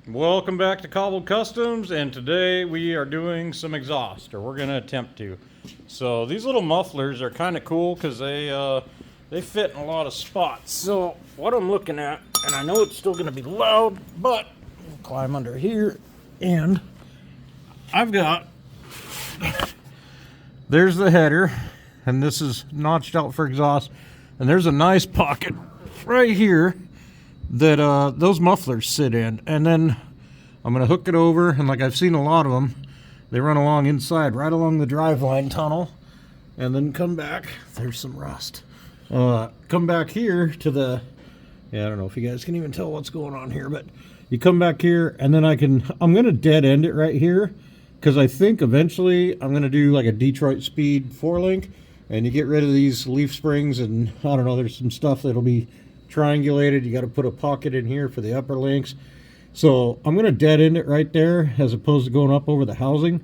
Welcome back to Cobbled Customs, and today we are doing some exhaust, or we're going to attempt to. So these little mufflers are kind of cool because they fit in a lot of spots. So what I'm looking at, and I know it's still going to be loud, but we'll climb under here, and I've got, there's the header, and this is notched out for exhaust, and there's a nice pocket right here that those mufflers sit in, and then I'm going to hook it over, and like I've seen a lot of them, they run along inside, right along the driveline tunnel, and then come back. There's some rust. Come back here to the, I don't know if you guys can even tell what's going on here, but you come back here, and then I'm going to dead end it right here, because I think eventually I'm going to do like a Detroit Speed 4-link, and you get rid of these leaf springs, and I don't know, there's some stuff that'll be triangulated. You got to put a pocket in here for the upper links. So I'm going to dead end it right there as opposed to going up over the housing.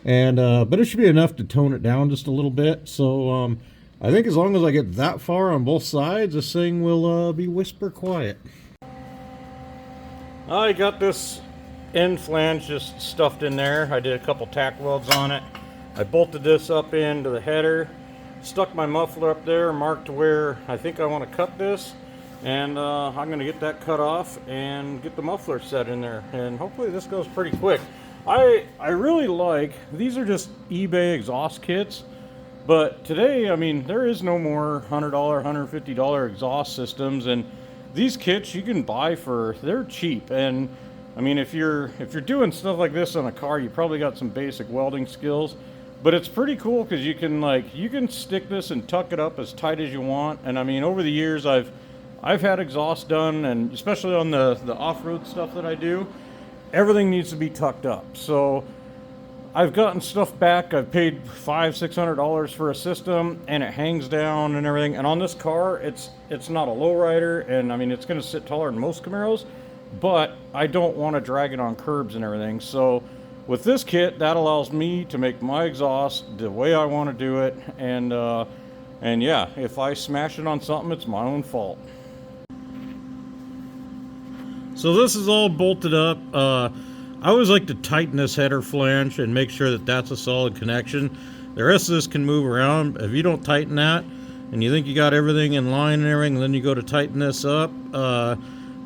And but it should be enough to tone it down just a little bit. So I think as long as I get that far on both sides, this thing will be whisper quiet. I got this end flange just stuffed in there. I did a couple tack welds on it. I bolted this up into the header, stuck my muffler up there, marked where I think I want to cut this. And I'm going to get that cut off and get the muffler set in there, and hopefully this goes pretty quick. I really like, these are just eBay exhaust kits, but today, I mean, there is no more $100, $150 exhaust systems, and these kits you can buy they're cheap. And I mean, if you're doing stuff like this on a car, you probably got some basic welding skills, but it's pretty cool because you can stick this and tuck it up as tight as you want. And I mean, over the years I've had exhaust done, and especially on the off-road stuff that I do, everything needs to be tucked up. So I've gotten stuff back. I've paid $500-$600 for a system, and it hangs down and everything. And on this car, it's not a lowrider, and I mean, it's going to sit taller than most Camaros, but I don't want to drag it on curbs and everything. So with this kit, that allows me to make my exhaust the way I want to do it. And yeah, if I smash it on something, it's my own fault. So this is all bolted up. I always like to tighten this header flange and make sure that that's a solid connection. The rest of this can move around. If you don't tighten that and you think you got everything in line and everything, and then you go to tighten this up,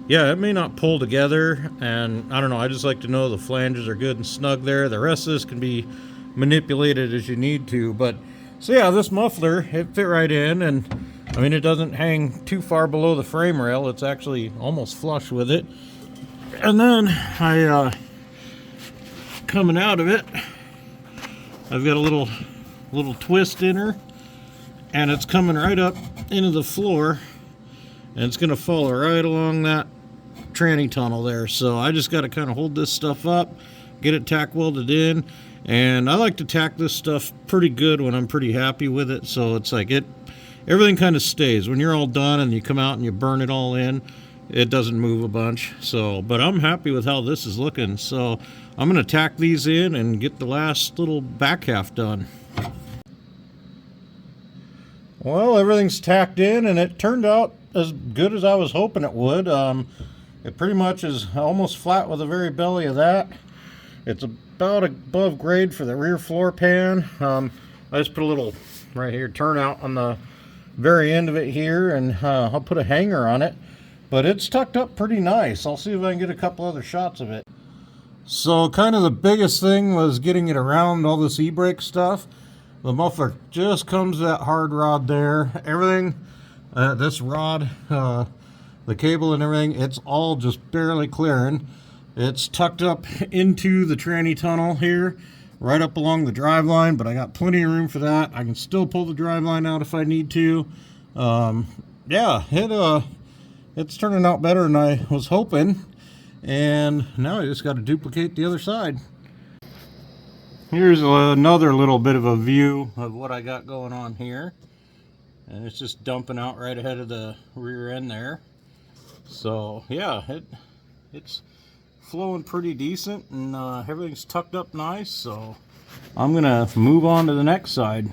yeah, it may not pull together. And I don't know, I just like to know the flanges are good and snug there. The rest of this can be manipulated as you need to. But so yeah, this muffler, it fit right in, and I mean, it doesn't hang too far below the frame rail. It's actually almost flush with it. And then coming out of it, I've got a little twist in her, and it's coming right up into the floor, and it's going to follow right along that tranny tunnel there. So I just got to kind of hold this stuff up, get it tack welded in, and I like to tack this stuff pretty good when I'm pretty happy with it. So it's like everything kind of stays. When you're all done and you come out and you burn it all in, it doesn't move a bunch. So, but I'm happy with how this is looking. So I'm going to tack these in and get the last little back half done. Well, everything's tacked in, and it turned out as good as I was hoping it would. It pretty much is almost flat with the very belly of that. It's about above grade for the rear floor pan. I just put a little right here turnout on the very end of it here, and I'll put a hanger on it, but it's tucked up pretty nice. I'll see if I can get a couple other shots of it. So kind of the biggest thing was getting it around all this e-brake stuff. The muffler just comes to that hard rod there. Everything, this rod, the cable and everything, it's all just barely clearing. It's tucked up into the tranny tunnel here, right up along the drive line, but I got plenty of room for that. I can still pull the drive line out if I need to. Yeah, it's turning out better than I was hoping, and now I just got to duplicate the other side. Here's another little bit of a view of what I got going on here, and it's just dumping out right ahead of the rear end there. So yeah, it's flowing pretty decent, and everything's tucked up nice. So I'm gonna move on to the next side.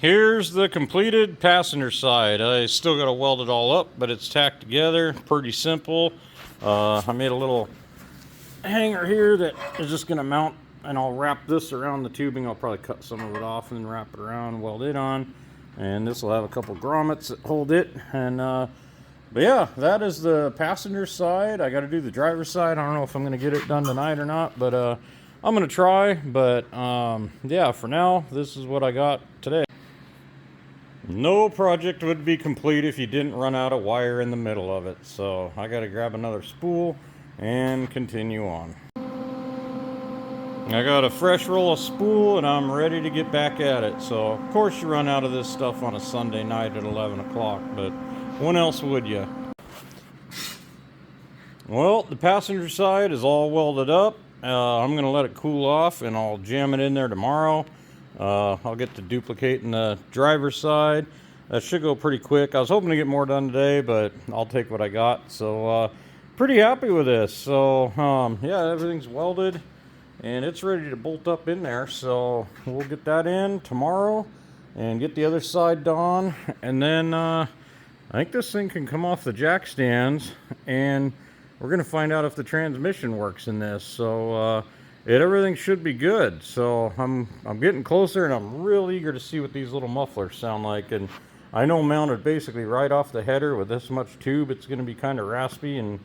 Here's the completed passenger side. I still got to weld it all up, but it's tacked together. Pretty simple. I made a little hanger here that is just going to mount, and I'll wrap this around the tubing. I'll probably cut some of it off and then wrap it around and weld it on. And this will have a couple grommets that hold it. And but yeah, that is the passenger side. I got to do the driver's side. I don't know if I'm going to get it done tonight or not, but I'm going to try. But yeah, for now, this is what I got today. No project would be complete if you didn't run out of wire in the middle of it. So I got to grab another spool and continue on. I got a fresh roll of spool and I'm ready to get back at it. So of course you run out of this stuff on a Sunday night at 11 o'clock, but when else would you? Well, the passenger side is all welded up. I'm going to let it cool off and I'll jam it in there tomorrow. I'll get to duplicating the driver's side. That should go pretty quick. I was hoping to get more done today, but I'll take what I got. So pretty happy with this. So yeah, everything's welded and it's ready to bolt up in there. So we'll get that in tomorrow and get the other side done. And then I think this thing can come off the jack stands, and we're gonna find out if the transmission works in this. So everything should be good. So I'm getting closer, and I'm real eager to see what these little mufflers sound like. And I know mounted basically right off the header with this much tube, it's going to be kind of raspy and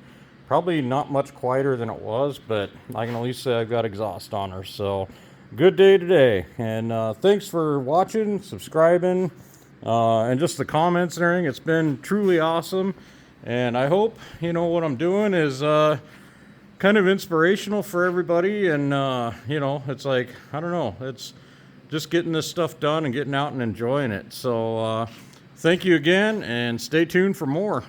probably not much quieter than it was, but I can at least say I've got exhaust on her. So good day today, and thanks for watching, subscribing, and just the comments and everything. It's been truly awesome, and I hope what I'm doing is kind of inspirational for everybody. And it's like, I don't know, it's just getting this stuff done and getting out and enjoying it. So thank you again, and stay tuned for more.